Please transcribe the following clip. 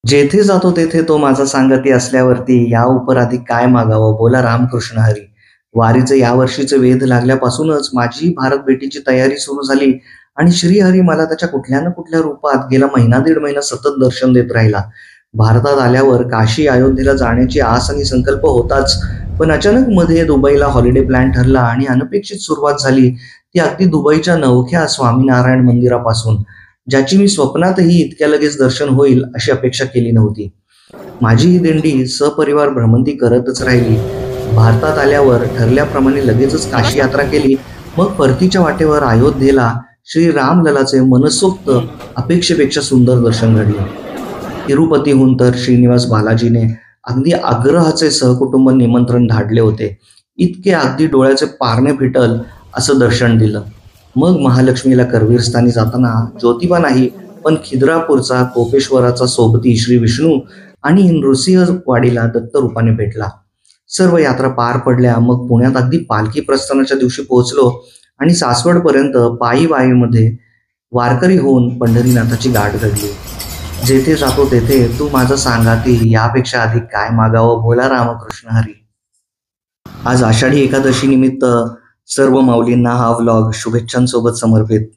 जेथे जातो तेथे तो माझा सांगती असल्यावरती या उपर अधिक काय मागावं बोला रामकृष्ण हरी. वारीचे यावर्षीचे वेध लागल्यापासूनच माझी भारत भेटीची तयारी सुरू झाली आणि श्रीहरी मला त्याच्या कुठल्या ना कुठल्या रूपात गेला महिना दीड महिना सतत दर्शन देत राहिला. भारतात आल्यावर काशी अयोध्येला जाण्याची आस आणि संकल्प होताच, पण अचानक मध्ये दुबईला हॉलिडे प्लॅन ठरला आणि अनपेक्षित सुरुवात झाली, ती अगदी दुबईच्या नवख्या स्वामीनारायण मंदिरापासून, ज्याची मी स्वप्नातही इतक्या लगेच दर्शन होईल अशी अपेक्षा केली नव्हती. माझी ही दिंडी सपरिवार भ्रमंती करतच राहिली. भारतात आल्यावर ठरल्याप्रमाणे लगेचच काशी यात्रा केली. मग परतीच्या वाटेवर अयोध्येला श्री रामललाचे मनसोक्त अपेक्षेपेक्षा सुंदर दर्शन घडले. तिरुपतीहून तर श्रीनिवास बालाजीने अगदी आग्रहाचे सहकुटुंब निमंत्रण धाडले होते. इतके अगदी डोळ्याचे पारणे फिटल असं दर्शन दिलं. मग महालक्ष्मीला करवीरस्थानी जाताना ज्योतिबा नाही, पण खिद्रापूरचा कोपेश्वराचा सोबती श्री विष्णू आणि नृसिंहवाडीला दत्त रूपाने भेटला. सर्व यात्रा पार पडल्या. मग पुण्यात अगदी पालखी प्रस्थानाच्या दिवशी पोहोचलो आणि सासवडपर्यंत पायी वाईमध्ये वारकरी होऊन पंढरीनाथाची गाठ घडली. जेथे जातो तेथे तू माझं सांगाती यापेक्षा अधिक काय मागावं बोला रामकृष्ण हरी. आज आषाढी एकादशी निमित्त सर्व माऊलींना हा व्लॉग शुभेच्छांसोबत समर्पित.